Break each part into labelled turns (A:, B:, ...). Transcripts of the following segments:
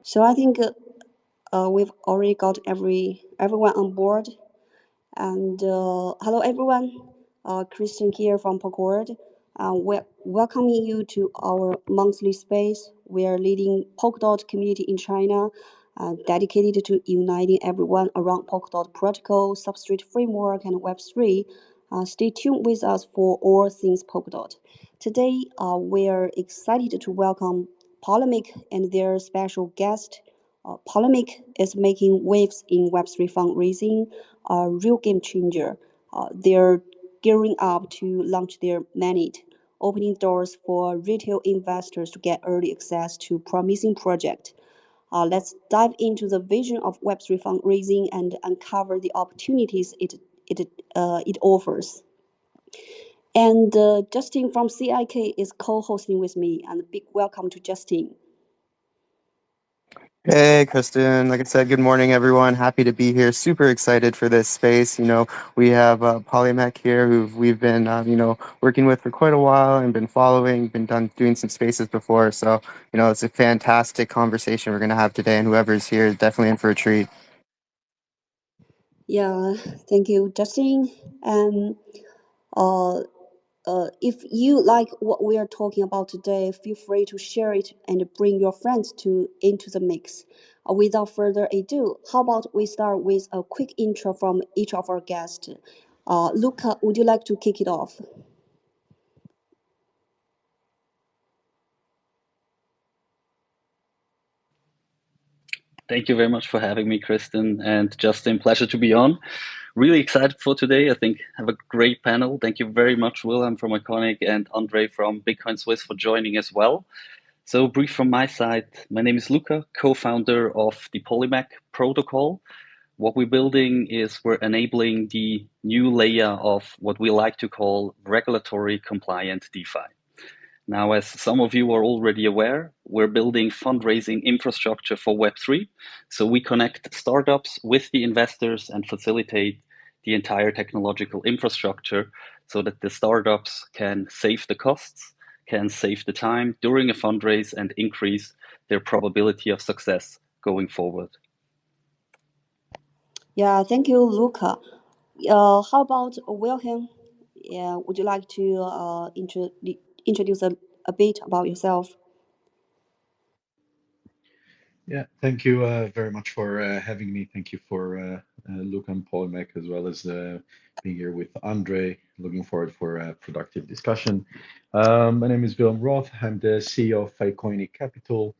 A: So I think we've already got everyone on board. And hello, everyone. Christian here from Polkaword. We're welcoming you to our monthly space. We are leading Polkadot community in China, dedicated to uniting everyone around Polkadot protocol, substrate framework, and Web3. Stay tuned with us for all things Polkadot. Today, we're excited to welcome Polimec and their special guest. Polimec is making waves in Web3 fundraising, a real game changer. They're gearing up to launch their Imminent, opening doors for retail investors to get early access to promising projects. Let's dive into the vision of Web3 fundraising and uncover the opportunities it offers. And Justin from CIK is co-hosting with me, and a big welcome to Justin.
B: Hey, Kristen. Like I said, good morning, everyone. Happy to be here. Super excited for this space. We have Polimec here, who we've been, working with for quite a while and been following, doing some spaces before. So, it's a fantastic conversation we're going to have today, and whoever's here is definitely in for a treat.
A: Yeah, thank you, Justin. And uh, if you like what we are talking about today, feel free to share it and bring your friends into the mix. Without further ado, how about we start with a quick intro from each of our guests? Luca, would you like to kick it off?
C: Thank you very much for having me, Kristen and Justin. Pleasure to be on. Really excited for today. I think have a great panel. Thank you very much, Willem from Iconic and Andre from Bitcoin Swiss for joining as well. So brief from my side, my name is Luca, co-founder of the Polimec protocol. What we're building is we're enabling the new layer of what we like to call regulatory compliant DeFi. Now, as some of you are already aware, we're building fundraising infrastructure for Web3. So we connect startups with the investors and facilitate the entire technological infrastructure so that the startups can save the costs, can save the time during a fundraise, and increase their probability of success going forward.
A: Yeah, thank you, Luca. How about Wilhelm? Yeah, would you like to introduce a bit about yourself?
D: Yeah, thank you very much for having me. Thank you for Luke and Polimec, as well as being here with Andre. Looking forward for a productive discussion. My name is Willem Roth. I'm the CEO of Iconic Capital.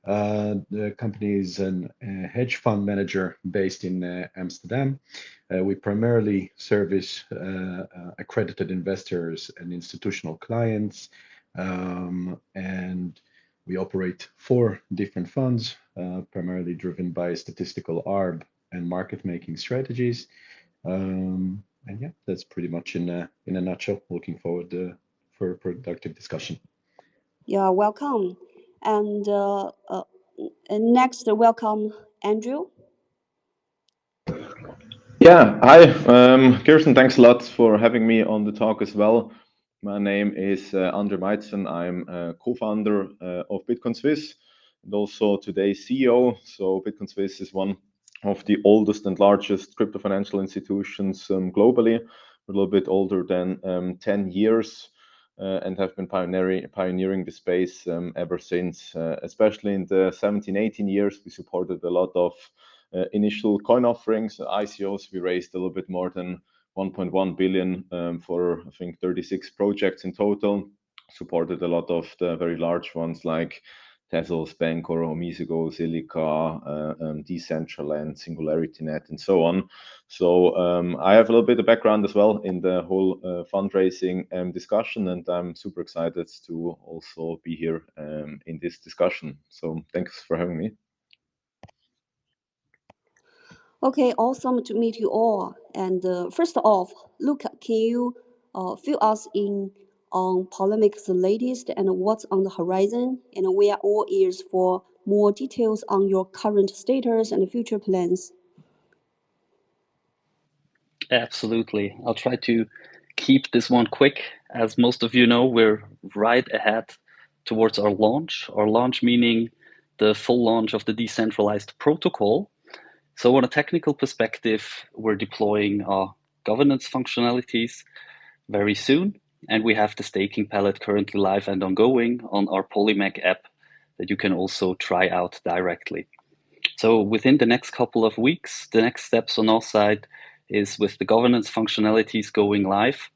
D: The company is a hedge fund manager based in Amsterdam. We primarily service accredited investors and institutional clients, and we operate four different funds, primarily driven by statistical ARB and market making strategies. And yeah, that's pretty much in a nutshell. Looking forward for a productive discussion.
A: Yeah, welcome. And next, welcome Andrew.
E: Yeah, hi, Kirsten. Thanks a lot for having me on the talk as well. My name is Andre Meitzen. I'm co-founder of Bitcoin Swiss and also today's CEO. So Bitcoin Swiss is one of the oldest and largest crypto financial institutions globally, a little bit older than 10 years. And have been pioneering the space ever since, especially in the 17, 18 years. We supported a lot of initial coin offerings, ICOs. We raised a little bit more than 1.1 billion for, I think, 36 projects in total. Supported a lot of the very large ones like Tezos, Bancor, Omisego, Silica, Decentraland, SingularityNet, and so on. So I have a little bit of background as well in the whole fundraising discussion, and I'm super excited to also be here in this discussion. So thanks for having me.
A: Okay, awesome to meet you all. And first off, Luca, can you fill us in on Polemic's latest and what's on the horizon? And we are all ears for more details on your current status and future plans.
C: Absolutely. I'll try to keep this one quick. As most of you know, we're right ahead towards our launch. Our launch meaning the full launch of the decentralized protocol. So on a technical perspective, we're deploying our governance functionalities very soon, and we have the staking palette currently live and ongoing on our Polimec app that you can also try out directly. So within the next couple of weeks, the next steps on our side is with the governance functionalities going live.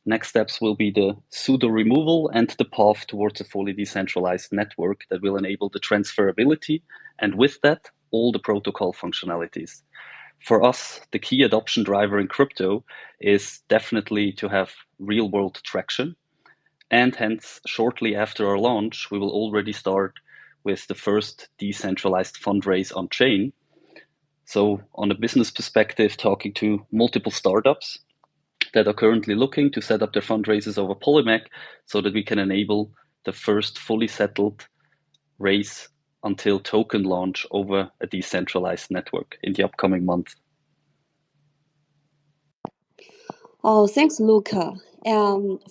C: Next steps will be the pseudo removal and the path towards a fully decentralized network that will enable the transferability, and with that, all the protocol functionalities. For us, the key adoption driver in crypto is definitely to have real world traction. And hence, shortly after our launch, we will already start with the first decentralized fundraise on chain. So, on a business perspective, talking to multiple startups that are currently looking to set up their fundraisers over Polimec so that we can enable the first fully settled raise until token launch over a decentralized network in the upcoming month.
A: Oh, thanks, Luca,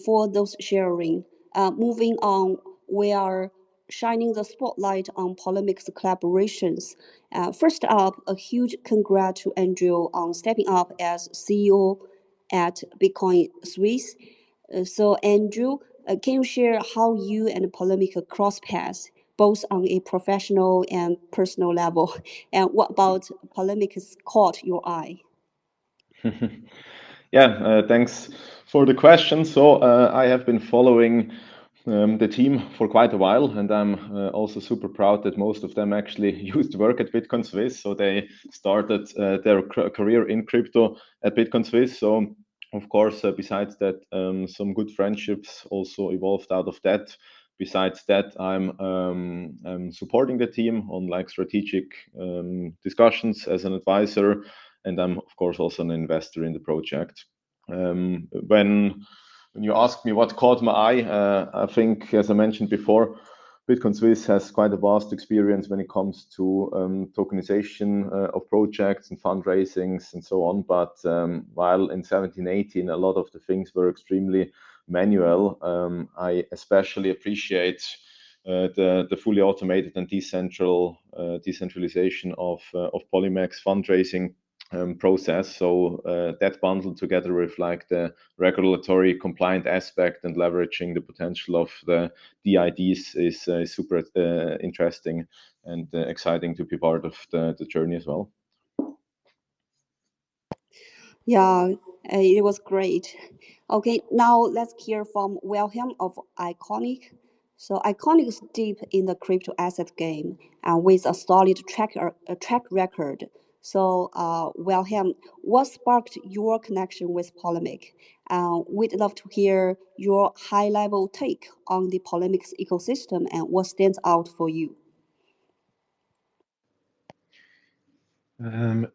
A: for those sharing. Moving on, we are shining the spotlight on Polemic's collaborations. First up, a huge congrats to Andrew on stepping up as CEO at Bitcoin Swiss. So, Andrew, can you share how you and Polemic cross paths, both on a professional and personal level? And what about Polemic's caught your eye?
E: Yeah, thanks for the question. So I have been following the team for quite a while, and I'm also super proud that most of them actually used to work at Bitcoin Swiss. So they started their career in crypto at Bitcoin Swiss. So of course, besides that, some good friendships also evolved out of that. Besides that, I'm supporting the team on like strategic discussions as an advisor, and I'm of course also an investor in the project. When you ask me what caught my eye, I think, as I mentioned before, Bitcoin Swiss has quite a vast experience when it comes to tokenization of projects and fundraisings and so on. But while in 1718 a lot of the things were extremely manual, I especially appreciate the fully automated and decentralization of Polimec's fundraising process. So that bundled together with like the regulatory compliant aspect and leveraging the potential of the DIDs is super interesting and exciting to be part of the journey as well.
A: Yeah, it was great. Okay, now let's hear from Wilhelm of Iconic. So Iconic is deep in the crypto asset game and with a solid track record. So, Wilhelm, what sparked your connection with Polemic? We'd love to hear your high-level take on the Polemic's ecosystem and what stands out for you.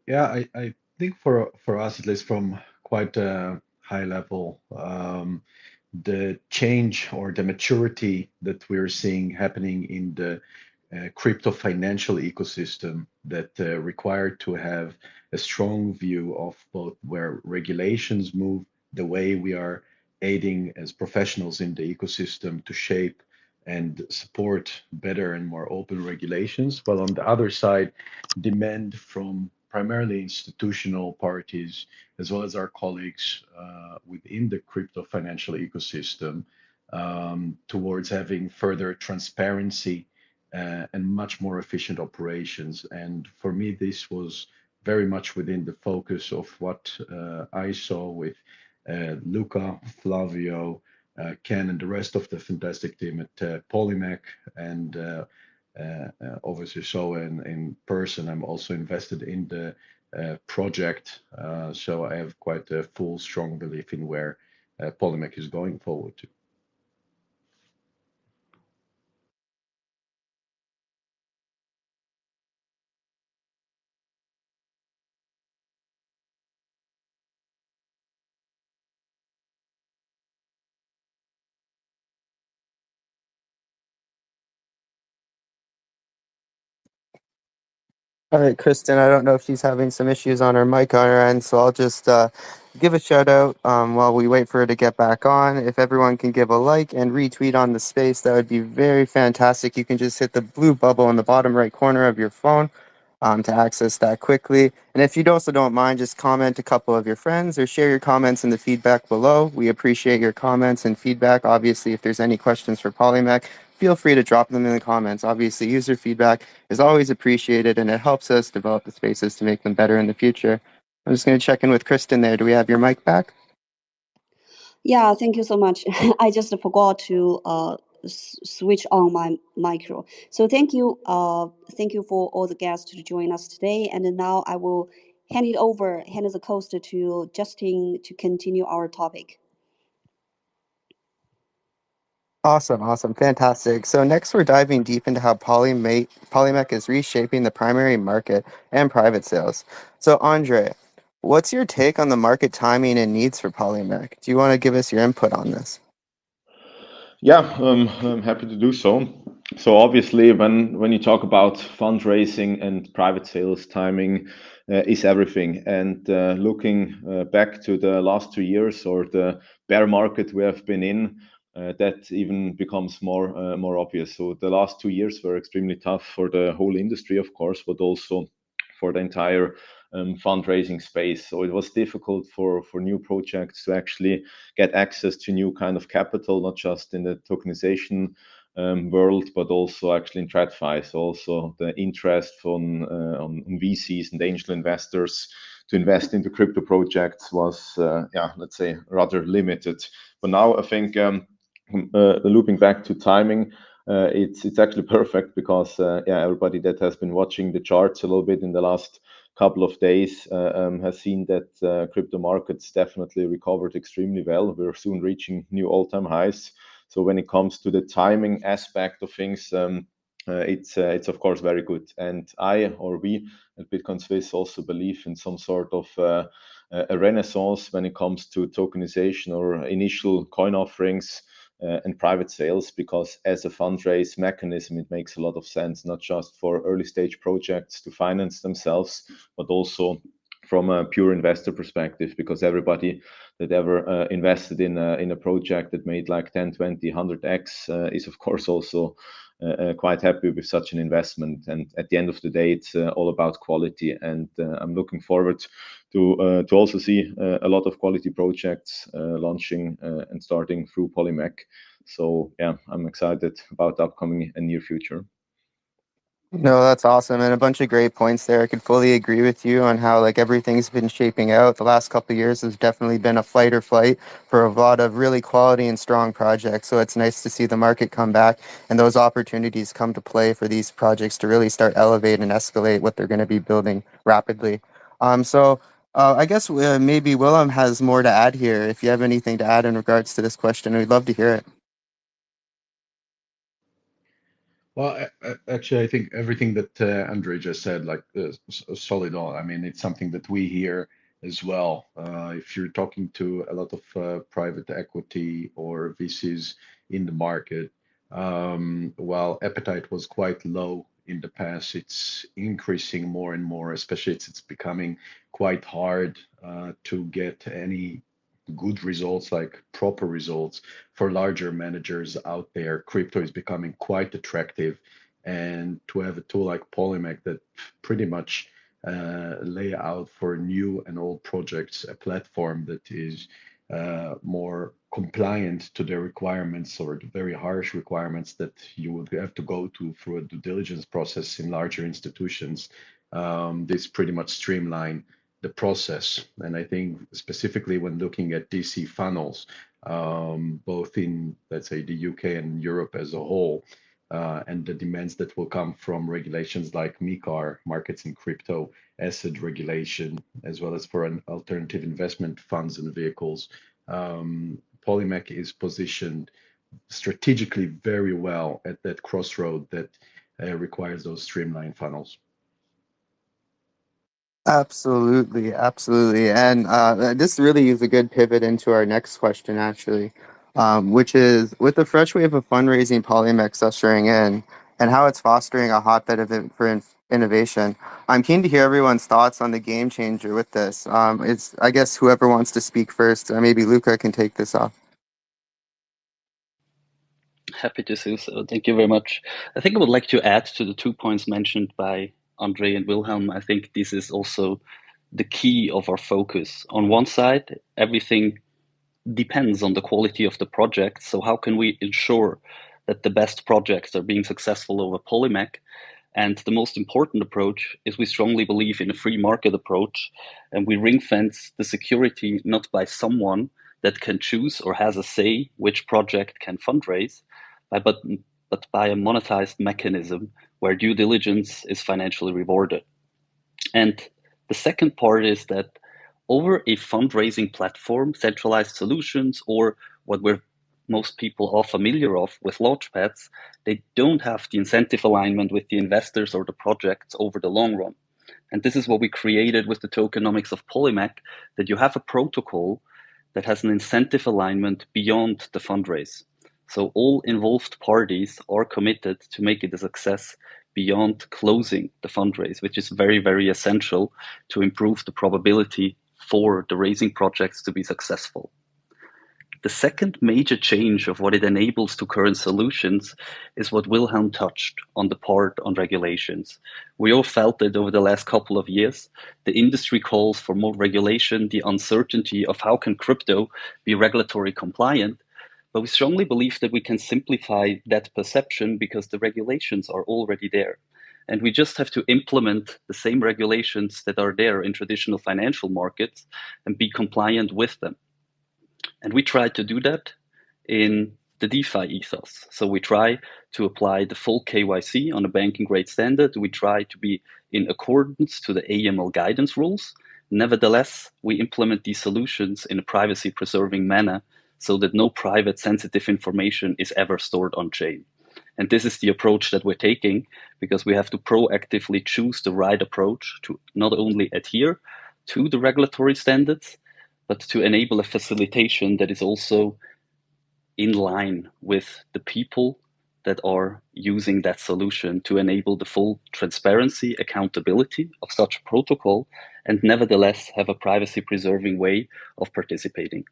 D: Yeah, I think for us, at least from quite a high level, the change or the maturity that we're seeing happening in the crypto financial ecosystem that required to have a strong view of both where regulations move, the way we are aiding as professionals in the ecosystem to shape and support better and more open regulations, while on the other side, demand from primarily institutional parties as well as our colleagues within the crypto financial ecosystem towards having further transparency and much more efficient operations. And for me, this was very much within the focus of what I saw with Luca, Flavio, Ken, and the rest of the fantastic team at Polimec. And obviously, so in person, I'm also invested in the project. So I have quite a full, strong belief in where Polimec is going forward to.
B: All right, Kristen, I don't know if she's having some issues on her mic on her end, so I'll just give a shout out while we wait for her to get back on. If everyone can give a like and retweet on the space, that would be very fantastic. You can just hit the blue bubble in the bottom right corner of your phone to access that quickly. And if you also don't mind, just comment a couple of your friends or share your comments in the feedback below. We appreciate your comments and feedback. Obviously, if there's any questions for Polymech, feel free to drop them in the comments. Obviously, user feedback is always appreciated and it helps us develop the spaces to make them better in the future. I'm just going to check in with Kristen there. Do we have your mic back?
A: Yeah, thank you so much. I just forgot to switch on my micro. So thank you for all the guests to join us today. And now I will hand the host to Justin to continue our topic.
B: Awesome, awesome, fantastic. So next we're diving deep into how Polymech is reshaping the primary market and private sales. So Andre, what's your take on the market timing and needs for Polymech? Do you want to give us your input on this?
E: Yeah, I'm happy to do so. So obviously, when you talk about fundraising and private sales, timing is everything. And looking back to the last 2 years or the bear market we have been in, that even becomes more obvious. So the last 2 years were extremely tough for the whole industry, of course, but also for the entire fundraising space. So it was difficult for new projects to actually get access to new kind of capital, not just in the tokenization world, but also actually in TradFi. So also the interest from on VCs and angel investors to invest into crypto projects was, yeah, let's say rather limited. But now I think looping back to timing, it's actually perfect because yeah, everybody that has been watching the charts a little bit in the last couple of days has seen that crypto markets definitely recovered extremely well. We're soon reaching new all-time highs. So when it comes to the timing aspect of things, it's of course very good. And we at Bitcoin Swiss also believe in some sort of a renaissance when it comes to tokenization or initial coin offerings and private sales, because as a fundraise mechanism, it makes a lot of sense, not just for early stage projects to finance themselves, but also from a pure investor perspective, because everybody that ever invested in a project that made like 10, 20, 100x is of course also quite happy with such an investment. And at the end of the day, it's all about quality. And I'm looking forward to also see a lot of quality projects launching and starting through Polimec. So yeah, I'm excited about the upcoming and near future.
B: No, that's awesome, and a bunch of great points there. I could fully agree with you on how like everything's been shaping out. The last couple of years has definitely been a fight or flight for a lot of really quality and strong projects. So it's nice to see the market come back and those opportunities come to play for these projects to really start elevate and escalate what they're going to be building rapidly. I guess maybe Willem has more to add here. If you have anything to add in regards to this question, we'd love to hear it.
D: Well, actually, I think everything that Andre just said, like solid on. I mean, it's something that we hear as well. If you're talking to a lot of private equity or VCs in the market, while appetite was quite low in the past, it's increasing more and more, especially it's becoming quite hard to get any good results, like proper results for larger managers out there. Crypto is becoming quite attractive, and to have a tool like Polymac that pretty much lay out for new and old projects a platform that is more compliant to the requirements or the very harsh requirements that you would have to go to through a due diligence process in larger institutions. This pretty much streamline the process. And I think specifically when looking at DC funnels, both in, let's say, the UK and Europe as a whole, and the demands that will come from regulations like MiCAR, markets in crypto, asset regulation, as well as for an alternative investment funds and vehicles, Polymac is positioned strategically very well at that crossroad that requires those streamlined funnels.
B: Absolutely, absolutely. And this really is a good pivot into our next question, actually, which is with the fresh wave of fundraising Polymex ushering in and how it's fostering a hotbed of innovation. I'm keen to hear everyone's thoughts on the game changer with this. It's I guess whoever wants to speak first, maybe Luca can take this off.
C: Happy to do so. Thank you very much. I think I would like to add to the 2 points mentioned by Andre and Wilhelm. I think this is also the key of our focus. On one side, everything depends on the quality of the project. So how can we ensure that the best projects are being successful over Polimec? And the most important approach is we strongly believe in a free market approach, and we ring fence the security not by someone that can choose or has a say which project can fundraise, but by a monetized mechanism where due diligence is financially rewarded. And the second part is that over a fundraising platform, centralized solutions, or what we're most people are familiar of with launchpads, they don't have the incentive alignment with the investors or the projects over the long run. And this is what we created with the tokenomics of Polimec, that you have a protocol that has an incentive alignment beyond the fundraise. So all involved parties are committed to make it a success beyond closing the fundraise, which is very, very essential to improve the probability for the raising projects to be successful. The second major change of what it enables to current solutions is what Wilhelm touched on, the part on regulations. We all felt it over the last couple of years. The industry calls for more regulation, the uncertainty of how can crypto be regulatory compliant. But we strongly believe that we can simplify that perception because the regulations are already there. And we just have to implement the same regulations that are there in traditional financial markets and be compliant with them. And we try to do that in the DeFi ethos. So we try to apply the full KYC on a banking grade standard. We try to be in accordance to the AML guidance rules. Nevertheless, we implement these solutions in a privacy preserving manner so that no private sensitive information is ever stored on chain. And this is the approach that we're taking because we have to proactively choose the right approach to not only adhere to the regulatory standards, but to enable a facilitation that is also in line with the people that are using that solution to enable the full transparency, accountability of such a protocol, and nevertheless have a privacy preserving way of participating.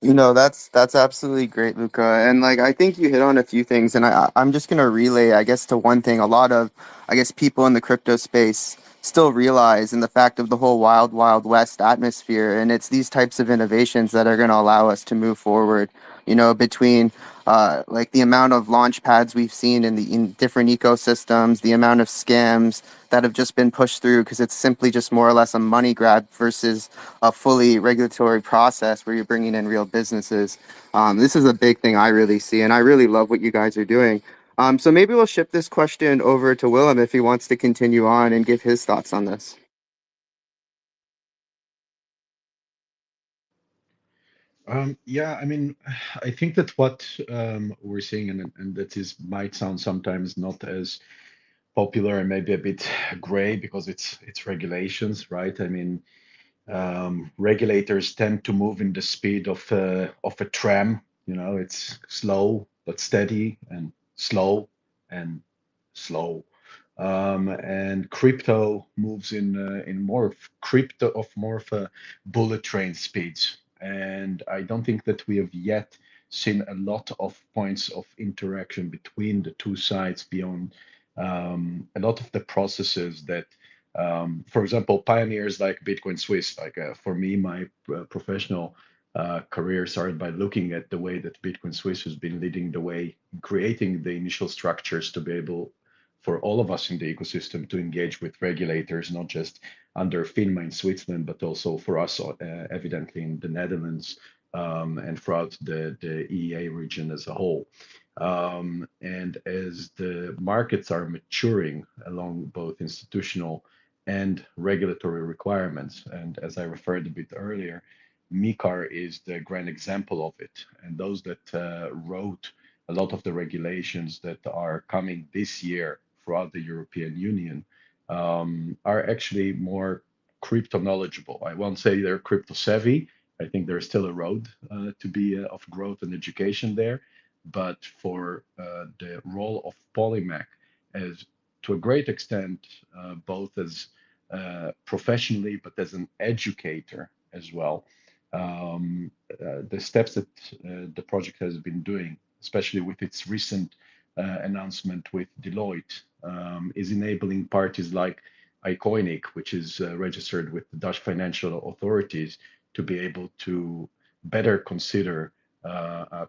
B: That's absolutely great, Luca. And like I think you hit on a few things, and I'm just gonna relay, I guess, to one thing. A lot of, I guess, people in the crypto space still realize in the fact of the whole wild, wild west atmosphere, and it's these types of innovations that are gonna allow us to move forward. Between like the amount of launch pads we've seen in different ecosystems, the amount of scams that have just been pushed through because it's simply just more or less a money grab versus a fully regulatory process where you're bringing in real businesses. This is a big thing I really see, and I really love what you guys are doing. So maybe we'll shift this question over to Willem if he wants to continue on and give his thoughts on this.
D: Yeah, I mean, I think that what we're seeing, and that is might sound sometimes not as popular and maybe a bit gray because it's regulations, right? I mean, regulators tend to move in the speed of a tram. It's slow but steady and slow and slow. And crypto moves in more of a bullet train speeds. And I don't think that we have yet seen a lot of points of interaction between the two sides beyond a lot of the processes that, for example, pioneers like Bitcoin Swiss, like for me, my professional career started by looking at the way that Bitcoin Swiss has been leading the way, creating the initial structures to be able for all of us in the ecosystem to engage with regulators, not just under FINMA in Switzerland, but also for us, evidently in the Netherlands and throughout the EEA region as a whole. And as the markets are maturing along both institutional and regulatory requirements, and as I referred a bit earlier, MiCAR is the grand example of it. And those that wrote a lot of the regulations that are coming this year throughout the European Union are actually more crypto knowledgeable. I won't say they're crypto savvy. I think there's still a road to be of growth and education there. but for the role of Polimec as to a great extent, both as professionally, but as an educator as well. The steps that the project has been doing, especially with its recent announcement with Deloitte, is enabling parties like Iconic, which is registered with the Dutch financial authorities, to be able to better consider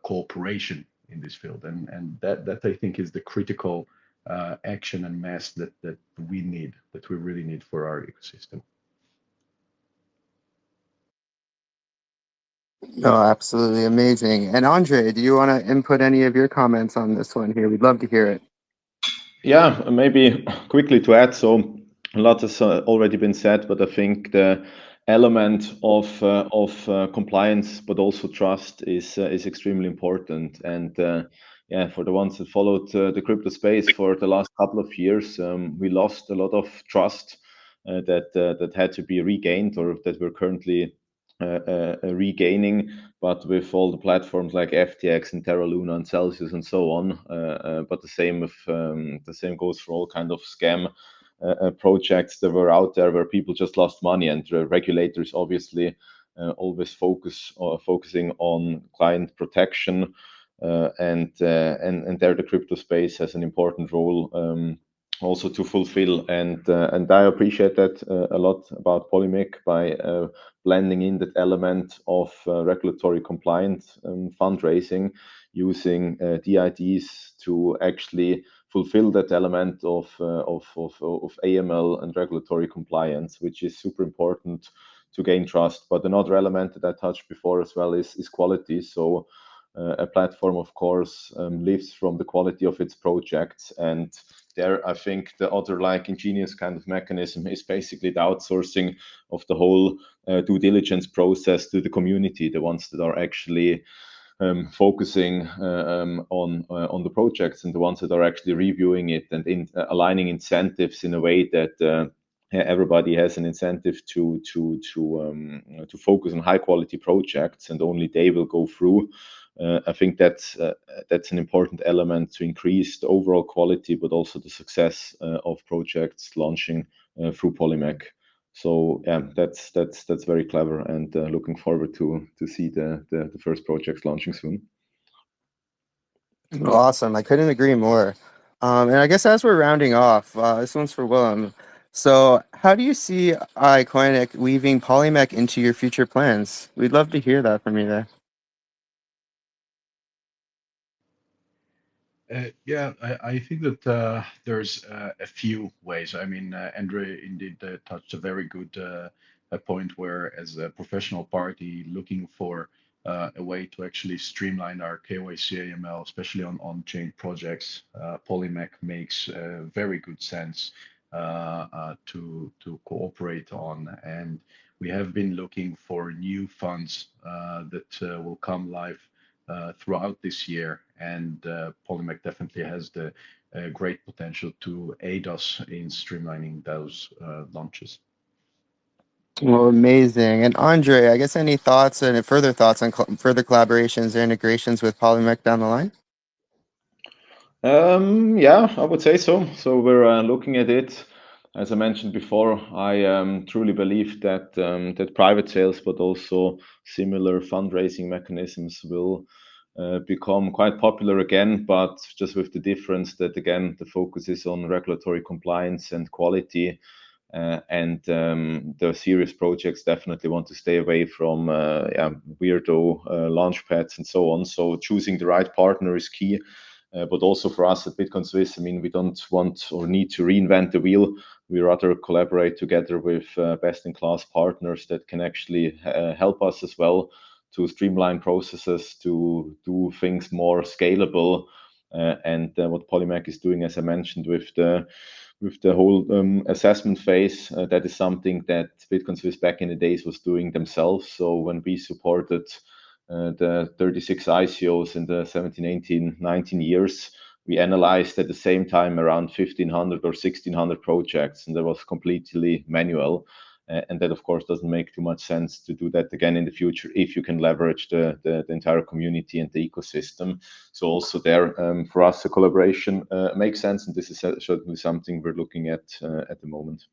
D: cooperation in this field. And that I think is the critical action and mass that we need, that we really need for our ecosystem.
B: No, absolutely amazing. And Andre, do you want to input any of your comments on this one here? We'd love to hear it.
E: Yeah, maybe quickly to add. So a lot has already been said, but I think the element of compliance, but also trust, is extremely important. And yeah, for the ones that followed the crypto space for the last couple of years, we lost a lot of trust that had to be regained, or that we're currently regaining. But with all the platforms like FTX and Terra Luna and Celsius and so on, but the same goes for all kind of scam projects that were out there where people just lost money, and the regulators obviously always focusing on client protection, and there the crypto space has an important role also to fulfill, and I appreciate that a lot about Polimec by blending in that element of regulatory compliance fundraising, using DIDs to actually fulfill that element of AML and regulatory compliance, which is super important to gain trust. But another element that I touched before as well is quality. So a platform, of course, lives from the quality of its projects, and there I think the other like ingenious kind of mechanism is basically the outsourcing of the whole due diligence process to the community, the ones that are actually focusing on the projects, and the ones that are actually reviewing it, and aligning incentives in a way that everybody has an incentive to focus on high quality projects, and only they will go through. I think that's an important element to increase the overall quality, but also the success of projects launching through Polimec. So yeah, that's very clever, and looking forward to see the first projects launching soon.
B: Awesome. I couldn't agree more. And I guess as we're rounding off, this one's for Willem. So how do you see Iconic weaving Polymech into your future plans? We'd love to hear that from you there.
D: Yeah, I think that there's a few ways. I mean, Andre indeed touched a very good a point where, as a professional party looking for a way to actually streamline our KYC AML, especially on on-chain projects, Polymec makes very good sense to cooperate on. And we have been looking for new funds that will come live throughout this year, and Polimec definitely has the great potential to aid us in streamlining those launches.
B: Well, amazing. And Andre, I guess any thoughts and further thoughts on further collaborations or integrations with Polymech down the line?
E: Yeah, I would say so. So we're looking at it. As I mentioned before, I truly believe that that private sales, but also similar fundraising mechanisms, will become quite popular again, but just with the difference that, again, the focus is on regulatory compliance and quality. And the serious projects definitely want to stay away from weirdo launch pads and so on. So choosing the right partner is key. But also for us at Bitcoin Swiss, I mean, we don't want or need to reinvent the wheel. We rather collaborate together with best-in-class partners that can actually help us as well to streamline processes, to do things more scalable. And what Polimec is doing, as I mentioned, with the whole assessment phase, that is something that Bitcoin Swiss back in the days was doing themselves. So when we supported the 36 ICOs in the 17, 18, 19 years, we analyzed at the same time around 1,500 or 1,600 projects, and that was completely manual. and that of course doesn't make too much sense to do that again in the future if you can leverage the entire community and the ecosystem. So also there, for us, the collaboration makes sense, and this is certainly something we're looking at the moment.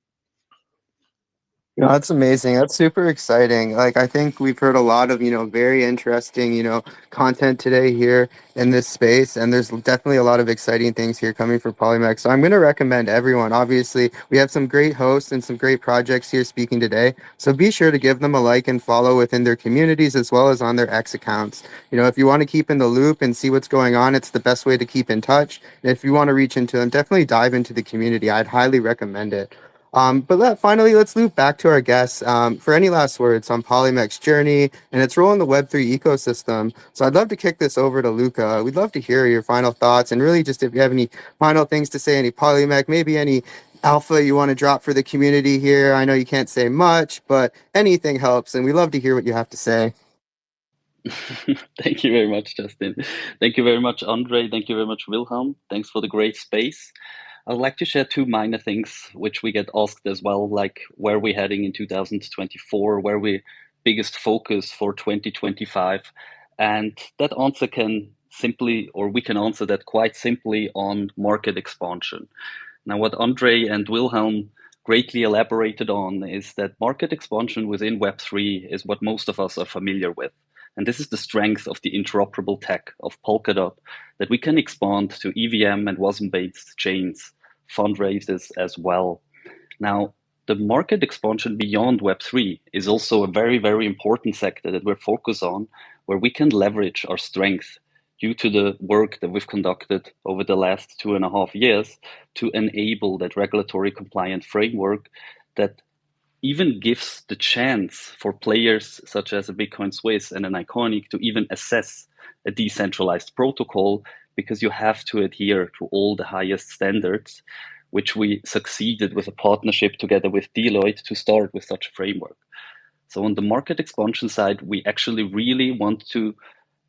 B: That's amazing. That's super exciting. Like, I think we've heard a lot of, very interesting, content today here in this space. And there's definitely a lot of exciting things here coming for Polimec. So I'm going to recommend everyone. Obviously, we have some great hosts and some great projects here speaking today. So be sure to give them a like and follow within their communities as well as on their X accounts. If you want to keep in the loop and see what's going on, it's the best way to keep in touch. And if you want to reach into them, definitely dive into the community. I'd highly recommend it. Finally, let's loop back to our guests for any last words on Polymec's journey and its role in the Web3 ecosystem. So I'd love to kick this over to Luca. We'd love to hear your final thoughts and really just if you have any final things to say, any Polymec, maybe any alpha you want to drop for the community here. I know you can't say much, but anything helps, and we love to hear what you have to say.
C: Thank you very much, Justin. Thank you very much, Andre. Thank you very much, Wilhelm. Thanks for the great space. I'd like to share two minor things which we get asked as well, like where we're heading in 2024, where we biggest focus for 2025. And that answer can simply, or we can answer that quite simply on market expansion. Now, what Andre and Wilhelm greatly elaborated on is that market expansion within Web3 is what most of us are familiar with. And this is the strength of the interoperable tech of Polkadot, that we can expand to EVM and WASM-based chains, fundraisers as well. Now, the market expansion beyond Web3 is also a very, very important sector that we're focused on, where we can leverage our strength due to the work that we've conducted over the last 2.5 years to enable that regulatory compliant framework that even gives the chance for players such as a Bitcoin Swiss and an Iconic to even assess a decentralized protocol, because you have to adhere to all the highest standards, which we succeeded with a partnership together with Deloitte to start with such a framework. So on the market expansion side, we actually really want to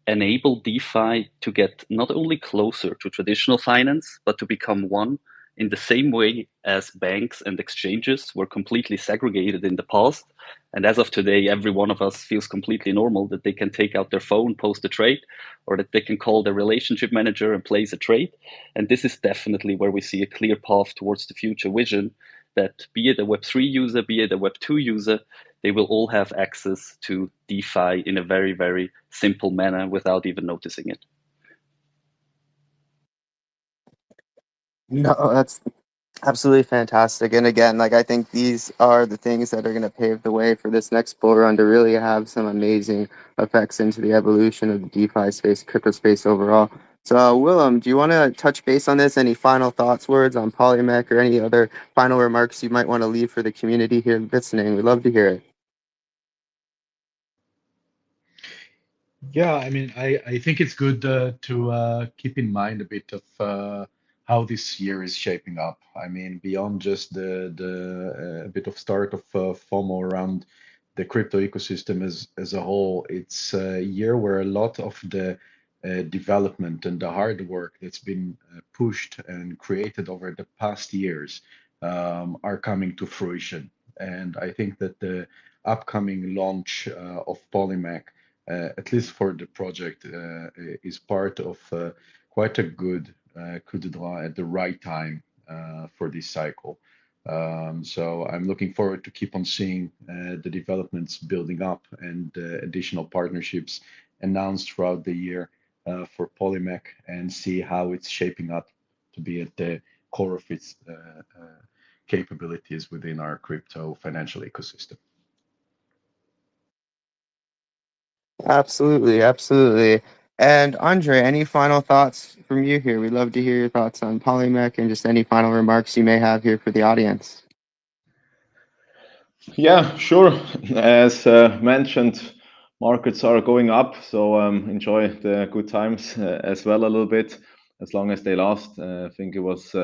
C: enable DeFi to get not only closer to traditional finance, but to become one in the same way as banks and exchanges were completely segregated in the past. And as of today, every one of us feels completely normal that they can take out their phone, post a trade, or that they can call their relationship manager and place a trade. And this is definitely where we see a clear path towards the future vision that be it a Web3 user, be it a Web2 user, they will all have access to DeFi in a very, very simple manner without even noticing it.
B: No, that's absolutely fantastic. And again, like I think these are the things that are going to pave the way for this next bull run to really have some amazing effects into the evolution of the DeFi space, crypto space overall. So, Willem, do you want to touch base on this? Any final thoughts, words on Polymec, or any other final remarks you might want to leave for the community here listening? We'd love to hear it.
D: Yeah, I mean, I think it's good to keep in mind a bit of how this year is shaping up. I mean, beyond just the a bit of start of FOMO around the crypto ecosystem as a whole, it's a year where a lot of the development and the hard work that's been pushed and created over the past years are coming to fruition. And I think that the upcoming launch of Polymac, at least for the project, is part of quite a good coup d'etat at the right time for this cycle. So I'm looking forward to keep on seeing the developments building up and additional partnerships announced throughout the year for Polymec, and see how it's shaping up to be at the core of its capabilities within our crypto financial ecosystem.
B: Absolutely, absolutely. And Andre, any final thoughts from you here? We'd love to hear your thoughts on Polymec and just any final remarks you may have here for the audience.
E: Yeah, sure. As mentioned, markets are going up, so enjoy the good times as well a little bit, as long as they last. I think it was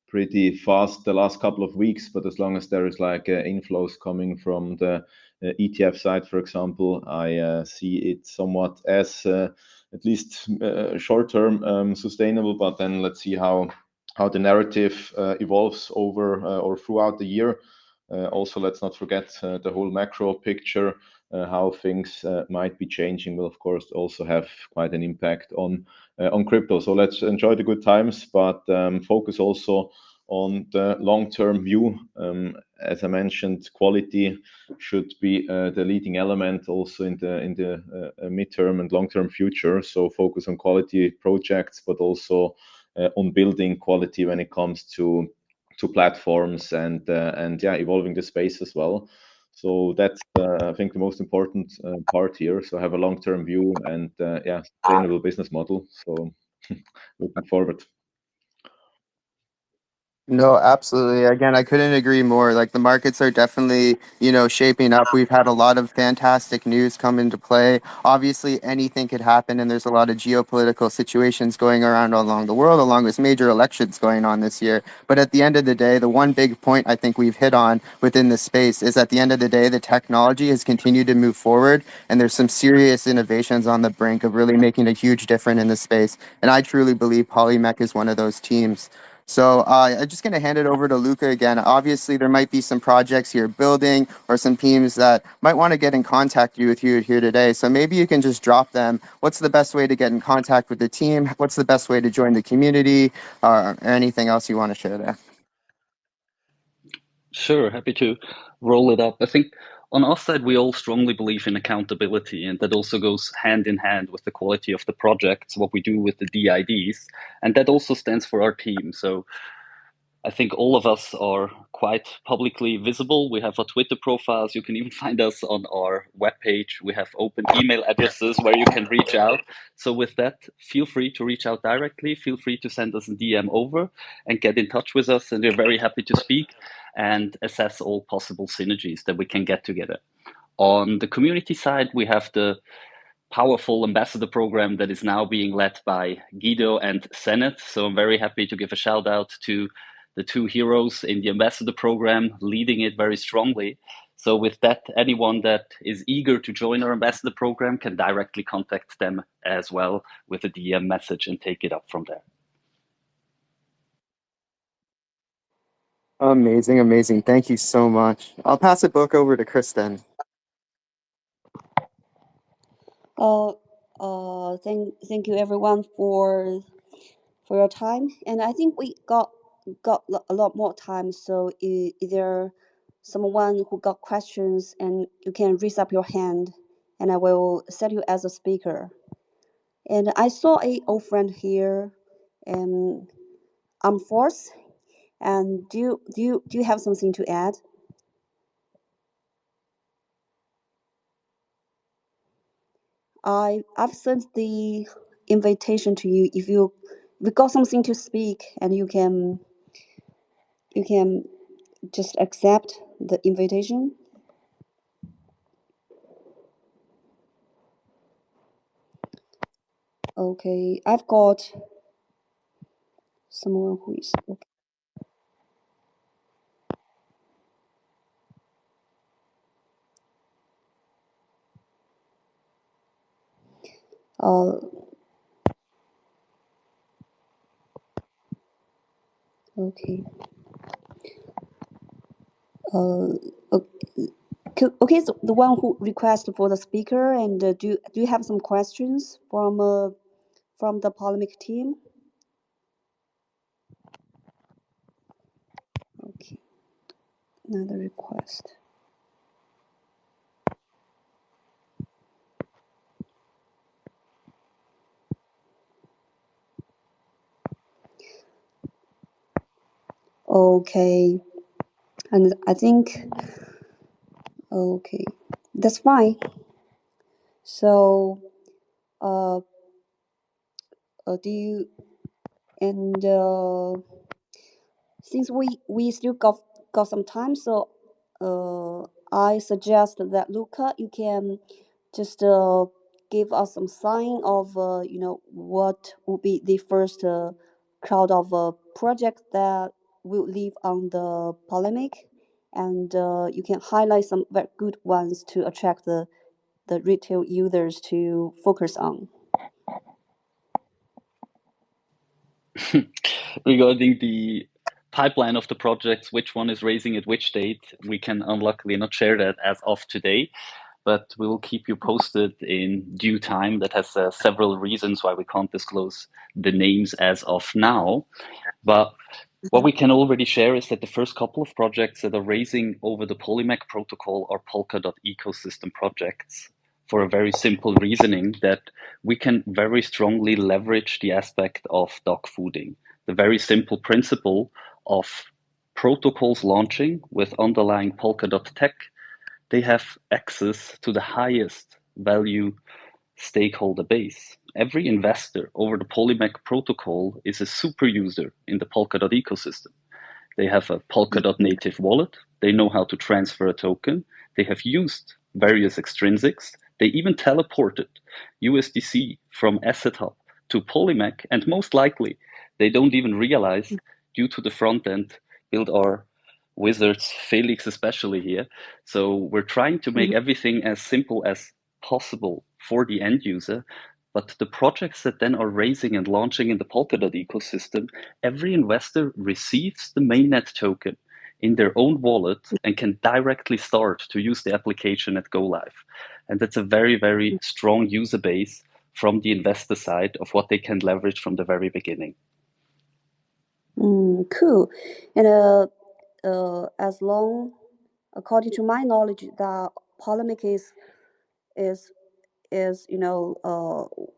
E: pretty fast the last couple of weeks, but as long as there is like inflows coming from the ETF side, for example, I see it somewhat as at least short term sustainable. But then let's see how the narrative evolves over or throughout the year. Also, let's not forget the whole macro picture, how things might be changing will, of course, also have quite an impact on crypto. So let's enjoy the good times, but focus also on the long-term view. As I mentioned, quality should be the leading element also in the midterm and long-term future. So focus on quality projects, but also on building quality when it comes to platforms and yeah, evolving the space as well. So that's I think the most important part here. So have a long-term view and yeah, sustainable business model. So looking forward.
B: No, absolutely. Again, I couldn't agree more. Like the markets are definitely, shaping up. We've had a lot of fantastic news come into play. Obviously, anything could happen, and there's a lot of geopolitical situations going around along the world, along with major elections going on this year. But at the end of the day, the one big point I think we've hit on within this space is at the end of the day, the technology has continued to move forward, and there's some serious innovations on the brink of really making a huge difference in the space. And I truly believe Polymec is one of those teams. So I'm just going to hand it over to Luca again. Obviously, there might be some projects you're building or some teams that might want to get in contact with you here today. So maybe you can just drop them. What's the best way to get in contact with the team? What's the best way to join the community? Or anything else you want to share there?
C: Sure, happy to roll it up. I think on our side, we all strongly believe in accountability, and that also goes hand in hand with the quality of the projects, what we do with the DIDs, and that also stands for our team. So I think all of us are quite publicly visible. We have our Twitter profiles. You can even find us on our webpage. We have open email addresses where you can reach out. So with that, feel free to reach out directly. Feel free to send us a DM over and get in touch with us. And we're very happy to speak and assess all possible synergies that we can get together. On the community side, we have the powerful ambassador program that is now being led by Guido and Senate. So I'm very happy to give a shout out to the two heroes in the ambassador program, leading it very strongly. So with that, anyone that is eager to join our ambassador program can directly contact them as well with a DM message and take it up from there.
B: Amazing, amazing. Thank you so much. I'll pass it back over to Kristen.
A: Thank you everyone for your time, and I think we got a lot more time. So is there someone who got questions, and you can raise up your hand, and I will set you as a speaker. And I saw a old friend here, and I'm Force. And do you have something to add? I've sent the invitation to you. If you got something to speak, and you can just accept the invitation. Okay, I've got someone who is okay. Okay. Okay. So the one who requested for the speaker, and do you have some questions from the Polimec team? Okay. Another request. Okay. And I think, okay, that's fine. So, do you, and since we still got some time, so I suggest that Luca, you can just give us some sign of what would be the first crowd of project that will live on the polemic, and you can highlight some very good ones to attract the retail users to focus on.
C: Regarding the pipeline of the projects, which one is raising at which date. We can unluckily not share that as of today, but we will keep you posted in due time. That has several reasons why we can't disclose the names as of now. But what we can already share is that the first couple of projects that are raising over the Polimec protocol are Polkadot ecosystem projects, for a very simple reasoning that we can very strongly leverage the aspect of dog fooding. The very simple principle of protocols launching with underlying Polkadot tech, they have access to the highest value stakeholder base. Every investor over the Polimec protocol is a super user in the Polkadot ecosystem. They have a Polkadot native wallet. They know how to transfer a token. They have used various extrinsics. They even teleported USDC from Asset Hub to Polimec, and most likely they don't even realize, due to the front end, build our wizards, Felix especially here. So we're trying to make everything as simple as possible for the end user. But the projects that then are raising and launching in the Polkadot ecosystem, every investor receives the mainnet token in their own wallet and can directly start to use the application at go live. And that's a very, very strong user base from the investor side of what they can leverage from the very beginning.
A: Cool. And as long, according to my knowledge, that Polimec is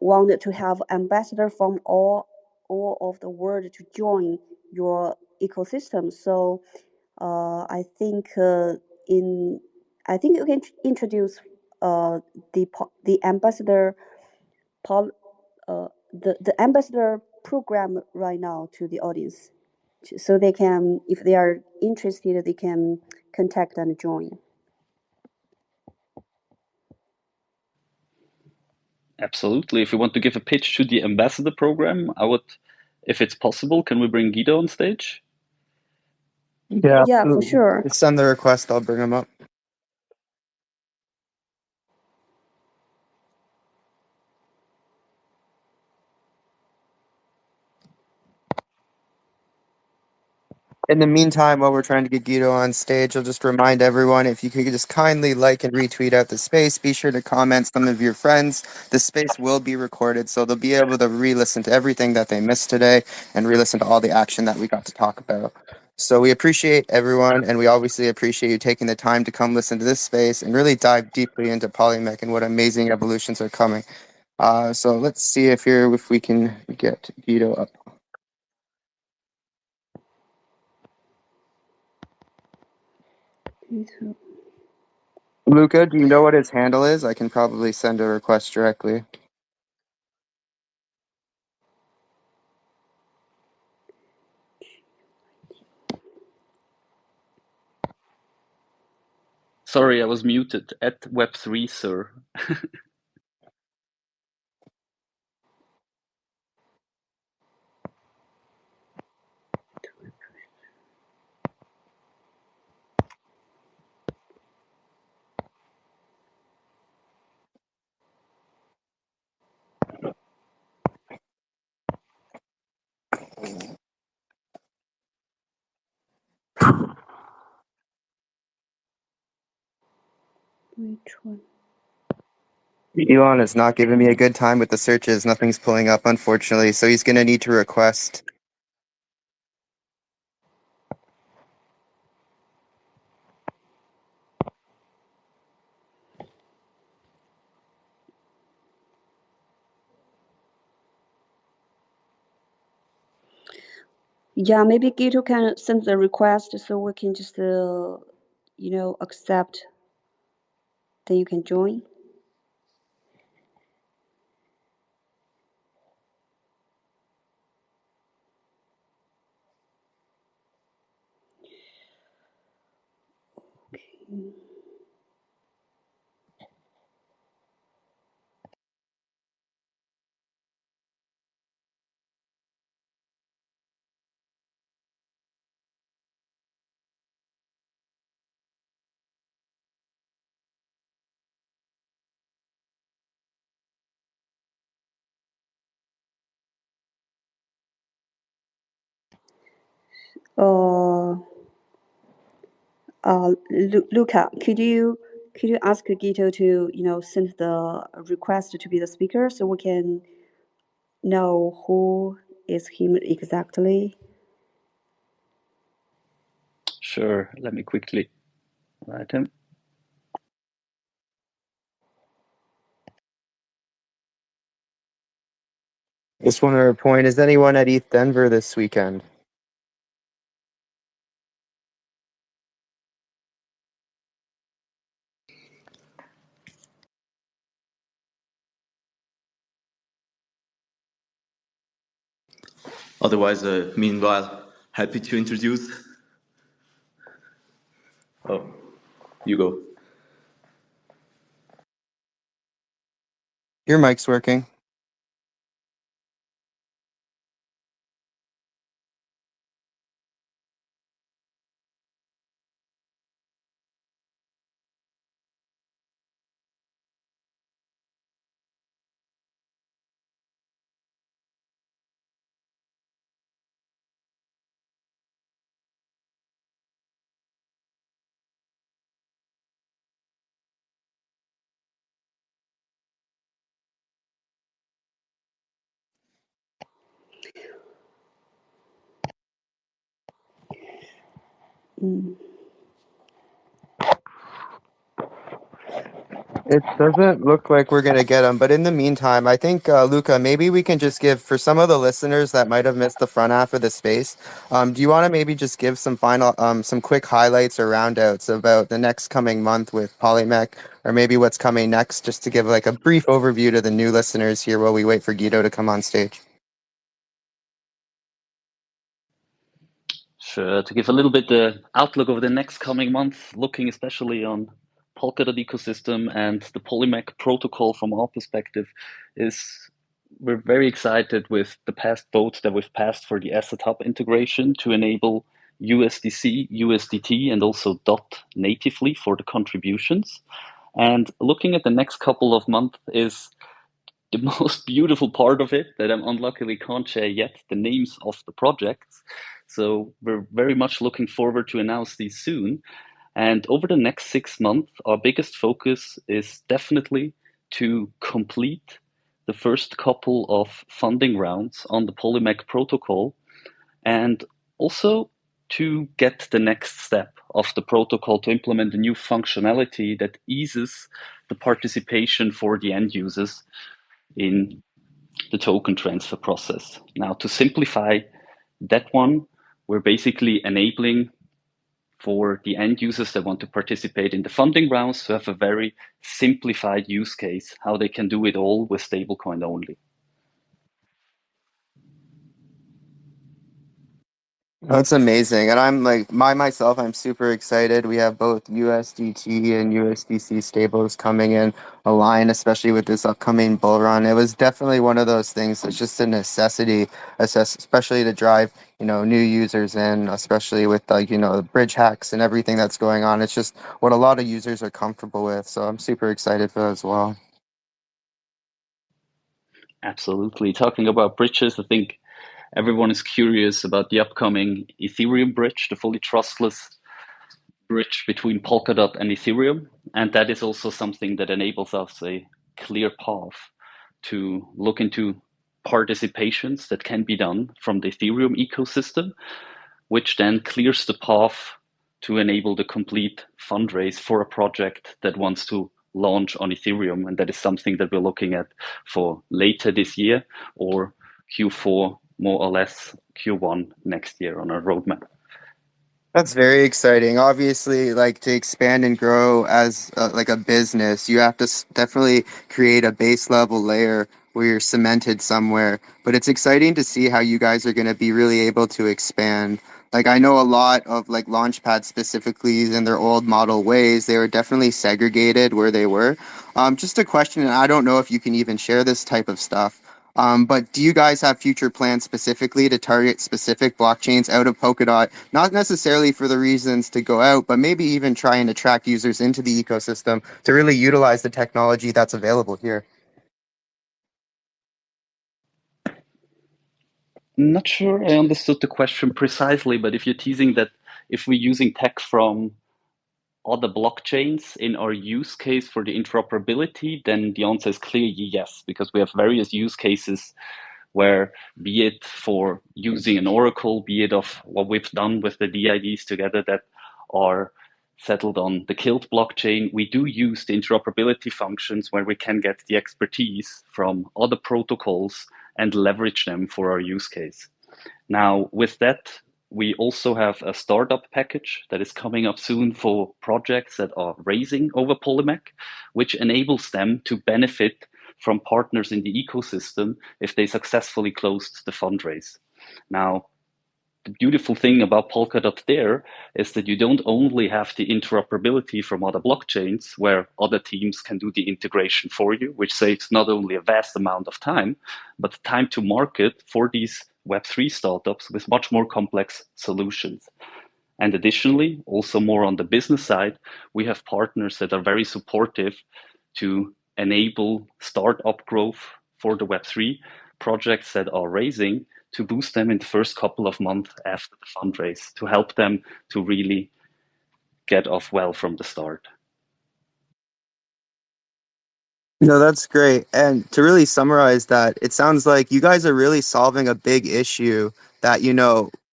A: wanted to have ambassador from all of the world to join your ecosystem. So I think you can introduce the ambassador the ambassador program right now to the audience, so they can, if they are interested, they can contact and join.
C: Absolutely. If you want to give a pitch to the ambassador program, I would, if it's possible, can we bring Guido on stage?
B: Yeah,
A: Yeah, for
B: absolutely.
A: sure.
B: Just send the request. I'll bring them up. In the meantime, while we're trying to get Guido on stage, I'll just remind everyone, if you could just kindly like and retweet out the space, be sure to comment some of your friends. The space will be recorded, so they'll be able to re-listen to everything that they missed today and re-listen to all the action that we got to talk about. So we appreciate everyone, and we obviously appreciate you taking the time to come listen to this space and really dive deeply into Polymech and what amazing evolutions are coming. So let's see if we can get Guido up. Luca, do you know what his handle is? I can probably send a request directly.
C: Sorry, I was muted. At Web3, sir.
A: Which one?
B: Elon is not giving me a good time with the searches. Nothing's pulling up, unfortunately, so he's going to need to request.
A: Yeah, maybe Gito can send the request so we can just accept. Then you can join. Okay. Luca, could you ask Gito to send the request to be the speaker so we can know who is him exactly?
C: Sure. Let me quickly write him.
B: Just wanted to point, is anyone at ETH Denver this weekend?
F: Otherwise, meanwhile, happy to introduce. Oh, you go.
B: Your mic's working. It doesn't look like we're gonna get them, but in the meantime, I think Luca, maybe we can just give for some of the listeners that might have missed the front half of the space. Do you want to maybe just give some final, some quick highlights or roundouts about the next coming month with Polymec, or maybe what's coming next, just to give like a brief overview to the new listeners here while we wait for Guido to come on stage.
C: Sure. To give a little bit the outlook over the next coming month, looking especially on Polkadot ecosystem and the Polimec protocol from our perspective, is we're very excited with the past vote that we've passed for the Asset Hub integration to enable USDC, USDT, and also DOT natively for the contributions. And looking at the next couple of months is the most beautiful part of it that I'm unluckily can't share yet, the names of the projects. So we're very much looking forward to announce these soon. And over the next 6 months, our biggest focus is definitely to complete the first couple of funding rounds on the Polimec protocol and also to get the next step of the protocol to implement a new functionality that eases the participation for the end users in the token transfer process. Now, to simplify that one, we're basically enabling for the end users that want to participate in the funding rounds to have a very simplified use case, how they can do it all with stablecoin only.
B: That's amazing. And I'm like myself, I'm super excited. We have both USDT and USDC stables coming in a line, especially with this upcoming bull run. It was definitely one of those things that's just a necessity, especially to drive, new users in, especially with like, the bridge hacks and everything that's going on. It's just what a lot of users are comfortable with. So I'm super excited for that as well.
C: Absolutely. Talking about bridges, I think everyone is curious about the upcoming Ethereum bridge, the fully trustless bridge between Polkadot and Ethereum. And that is also something that enables us a clear path to look into participations that can be done from the Ethereum ecosystem, which then clears the path to enable the complete fundraise for a project that wants to launch on Ethereum. And that is something that we're looking at for later this year or Q4, more or less Q1 next year on our roadmap.
B: That's very exciting. Obviously, like to expand and grow as like a business, you have to definitely create a base level layer where you're cemented somewhere. But it's exciting to see how you guys are going to be really able to expand. Like I know a lot of like Launchpad specifically in their old model ways, they were definitely segregated where they were. Just a question, and I don't know if you can even share this type of stuff. But do you guys have future plans specifically to target specific blockchains out of Polkadot? Not necessarily for the reasons to go out, but maybe even try and attract users into the ecosystem to really utilize the technology that's available here.
C: Not sure I understood the question precisely, but if you're teasing that if we're using tech from other blockchains in our use case for the interoperability, then the answer is clearly yes, because we have various use cases where, be it for using an oracle, be it of what we've done with the DIDs together that are settled on the Kilt blockchain, we do use the interoperability functions where we can get the expertise from other protocols and leverage them for our use case. Now, with that, we also have a startup package that is coming up soon for projects that are raising over Polimec, which enables them to benefit from partners in the ecosystem if they successfully closed the fundraise. Now, the beautiful thing about Polkadot there is that you don't only have the interoperability from other blockchains where other teams can do the integration for you, which saves not only a vast amount of time, but time to market for these Web3 startups with much more complex solutions. And additionally, also more on the business side, we have partners that are very supportive to enable startup growth for the Web3 projects that are raising, to boost them in the first couple of months after the fundraise, to help them to really get off well from the start.
B: No, that's great. And to really summarize that, it sounds like you guys are really solving a big issue that,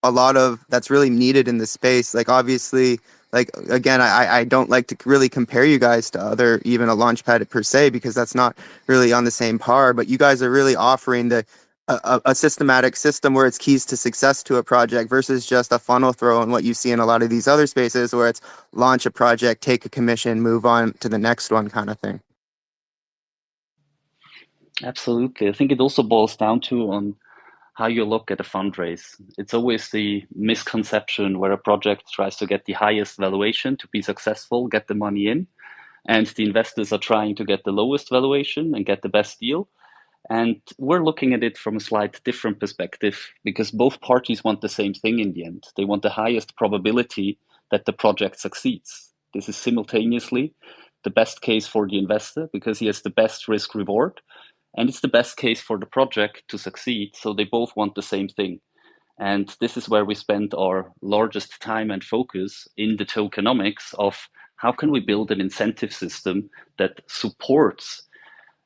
B: a lot of that's really needed in the space. Like, obviously, like, again, I don't like to really compare you guys to other, even a launchpad per se, because that's not really on the same par. But you guys are really offering a systematic system where it's keys to success to a project versus just a funnel throw and what you see in a lot of these other spaces where it's launch a project, take a commission, move on to the next one kind of thing.
C: Absolutely. I think it also boils down to on how you look at a fundraise. It's always the misconception where a project tries to get the highest valuation to be successful, get the money in, and the investors are trying to get the lowest valuation and get the best deal. And we're looking at it from a slight different perspective because both parties want the same thing in the end. They want the highest probability that the project succeeds. This is simultaneously the best case for the investor because he has the best risk reward, and it's the best case for the project to succeed. So they both want the same thing. And this is where we spend our largest time and focus in the tokenomics of how can we build an incentive system that supports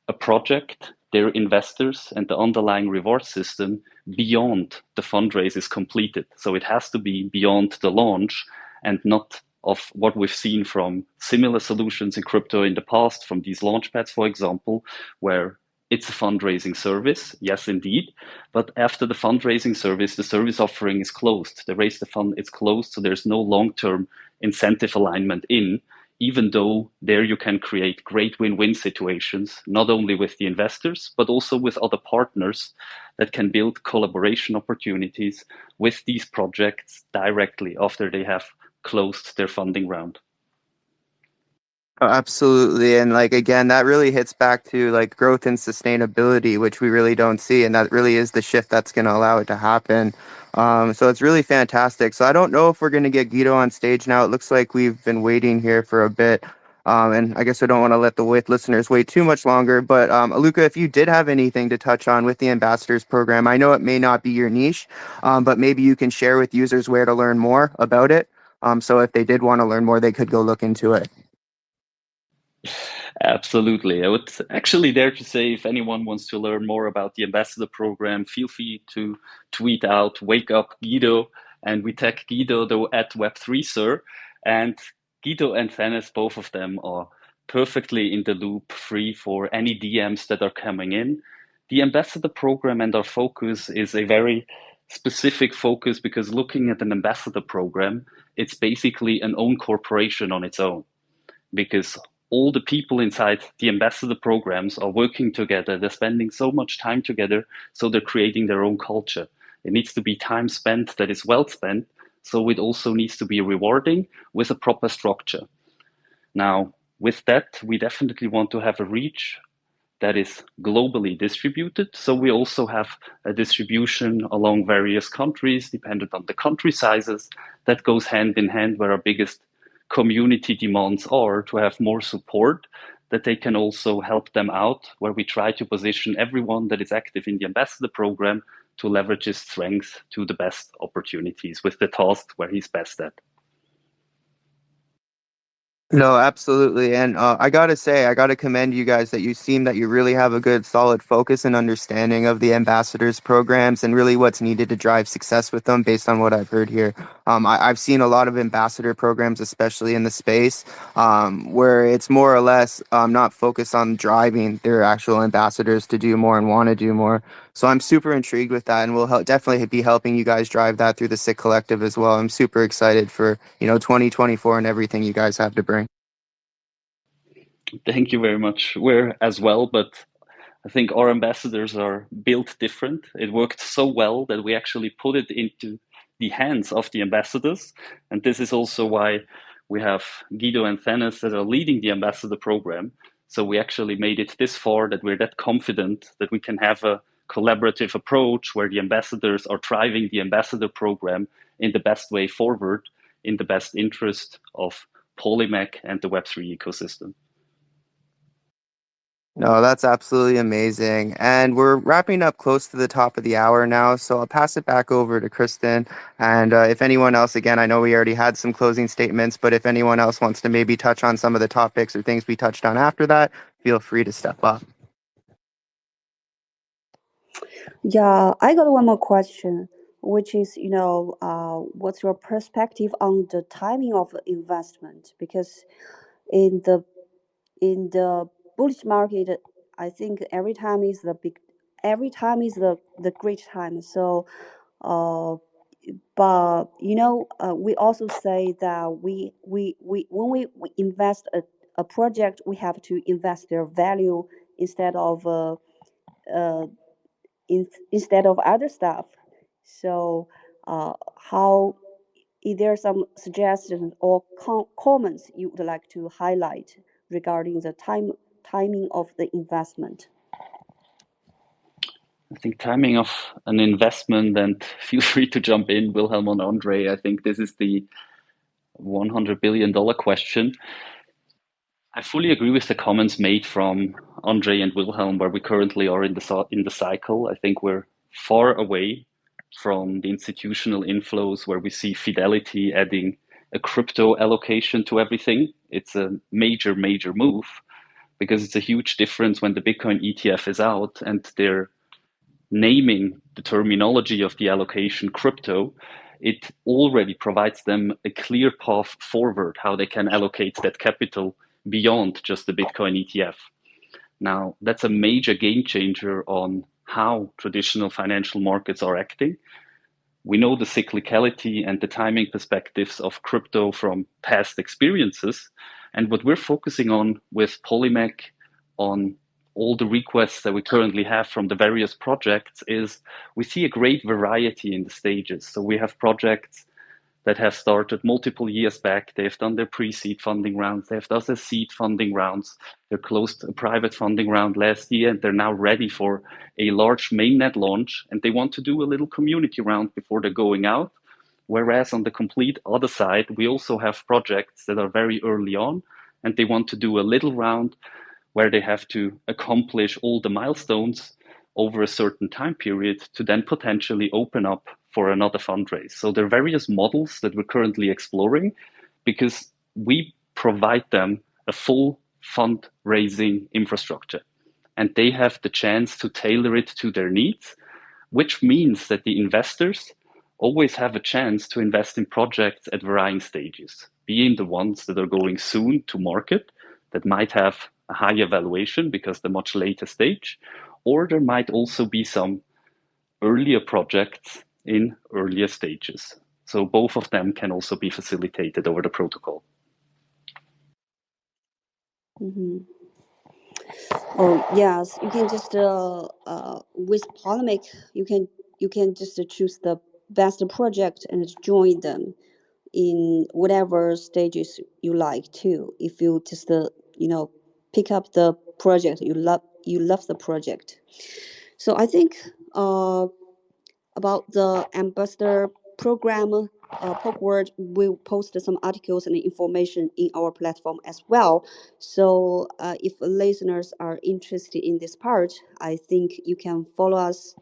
C: a project, their investors, and the underlying reward system beyond the fundraise is completed. So it has to be beyond the launch and not of what we've seen from similar solutions in crypto in the past, from these launchpads, for example, where it's a fundraising service, yes, indeed. But after the fundraising service, the service offering is closed. They raise the fund, it's closed, so there's no long-term incentive alignment in, even though there you can create great win-win situations, not only with the investors, but also with other partners that can build collaboration opportunities with these projects directly after they have closed their funding round.
B: Oh, absolutely. And like, again, that really hits back to like growth and sustainability, which we really don't see. And that really is the shift that's going to allow it to happen. So it's really fantastic. So I don't know if we're going to get Guido on stage now. It looks like we've been waiting here for a bit. And I guess I don't want to let the listeners wait too much longer. But Aluka, if you did have anything to touch on with the ambassadors program, I know it may not be your niche, but maybe you can share with users where to learn more about it. So if they did want to learn more, they could go look into it.
C: Absolutely. I would actually dare to say if anyone wants to learn more about the ambassador program, feel free to tweet out, wake up Guido, and we tag Guido though at Web3Sir. And Guido and Thanes, both of them are perfectly in the loop, free for any DMs that are coming in. The ambassador program and our focus is a very specific focus because looking at an ambassador program, it's basically an own corporation on its own because all the people inside the ambassador programs are working together. They're spending so much time together, so they're creating their own culture. It needs to be time spent that is well spent, so it also needs to be rewarding with a proper structure. Now, with that, we definitely want to have a reach that is globally distributed. So we also have a distribution along various countries, dependent on the country sizes, that goes hand in hand where our biggest community demands are to have more support, that they can also help them out, where we try to position everyone that is active in the ambassador program to leverage his strengths to the best opportunities with the task where he's best at.
B: No, absolutely. And I gotta say, I gotta commend you guys that you seem that you really have a good, solid focus and understanding of the ambassadors programs and really what's needed to drive success with them based on what I've heard here. I've seen a lot of ambassador programs, especially in the space, where it's more or less not focused on driving their actual ambassadors to do more and want to do more. So I'm super intrigued with that, and we'll definitely be helping you guys drive that through the SICK Collective as well. I'm super excited for 2024 and everything you guys have to bring.
C: Thank you very much. We're as well, but I think our ambassadors are built different. It worked so well that we actually put it into the hands of the ambassadors. And this is also why we have Guido and Thanes that are leading the ambassador program. So we actually made it this far that we're that confident that we can have a collaborative approach where the ambassadors are driving the ambassador program in the best way forward, in the best interest of Polimec and the Web3 ecosystem.
B: No, that's absolutely amazing. And we're wrapping up close to the top of the hour now. So I'll pass it back over to Kristen. And if anyone else, again, I know we already had some closing statements, but if anyone else wants to maybe touch on some of the topics or things we touched on after that, feel free to step up.
A: Yeah, I got one more question, which is, what's your perspective on the timing of investment? Because in the bullish market, I think every time is the great time. So, but we also say that we when we invest a project, we have to invest their value instead of uh, instead of other stuff. So, how is there some suggestions or comments you would like to highlight regarding the timing of the investment?
C: I think timing of an investment, and feel free to jump in, Wilhelm and Andre. I think this is the $100 billion question. I fully agree with the comments made from Andre and Wilhelm, where we currently are in the cycle. I think we're far away from the institutional inflows where we see Fidelity adding a crypto allocation to everything. It's a major, major move because it's a huge difference when the Bitcoin ETF is out and they're naming the terminology of the allocation crypto. It already provides them a clear path forward how they can allocate that capital beyond just the Bitcoin ETF. Now, that's a major game changer on how traditional financial markets are acting. We know the cyclicality and the timing perspectives of crypto from past experiences. And what we're focusing on with Polimec, on all the requests that we currently have from the various projects, is we see a great variety in the stages. So we have projects that have started multiple years back. They've done their pre-seed funding rounds. They've done their seed funding rounds. They closed a private funding round last year, and they're now ready for a large mainnet launch. And they want to do a little community round before they're going out. Whereas on the complete other side, we also have projects that are very early on, and they want to do a little round where they have to accomplish all the milestones over a certain time period to then potentially open up for another fundraise. So there are various models that we're currently exploring because we provide them a full fundraising infrastructure and they have the chance to tailor it to their needs, which means that the investors always have a chance to invest in projects at varying stages, being the ones that are going soon to market that might have a higher valuation because they're much later stage, or there might also be some earlier projects in earlier stages. So both of them can also be facilitated over the protocol.
A: Mm-hmm. Oh yes, you can just with Polymic, you can just choose the best project and join them in whatever stages you like to. If you just pick up the project you love the project. So I think about the ambassador program, Pocword will post some articles and information in our platform as well. So if listeners are interested in this part, I think you can follow us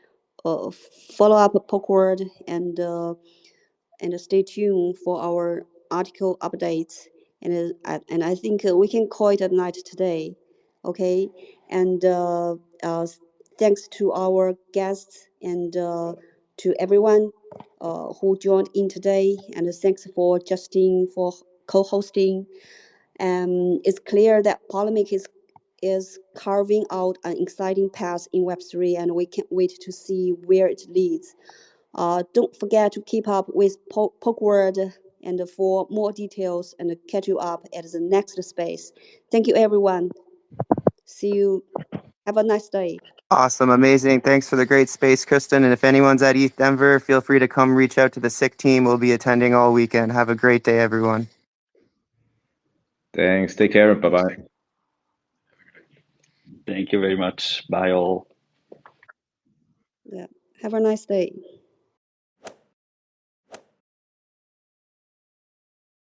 A: follow up Pokeword and stay tuned for our article updates. And I think we can call it a night today, okay? And thanks to our guests and to everyone who joined in today, and thanks for Justin for co-hosting. It's clear that Polimec is carving out an exciting path in Web3, and we can't wait to see where it leads. Don't forget to keep up with Pokeword and for more details, and catch you up at the next space. Thank you, everyone. See you. Have a nice day.
B: Awesome, amazing. Thanks for the great space, Kristen. And if anyone's at ETH Denver, feel free to come reach out to the SICK team. We'll be attending all weekend. Have a great day, everyone.
E: Thanks. Take care. Bye bye.
C: Thank you very much. Bye all.
A: Yeah. Have a nice day.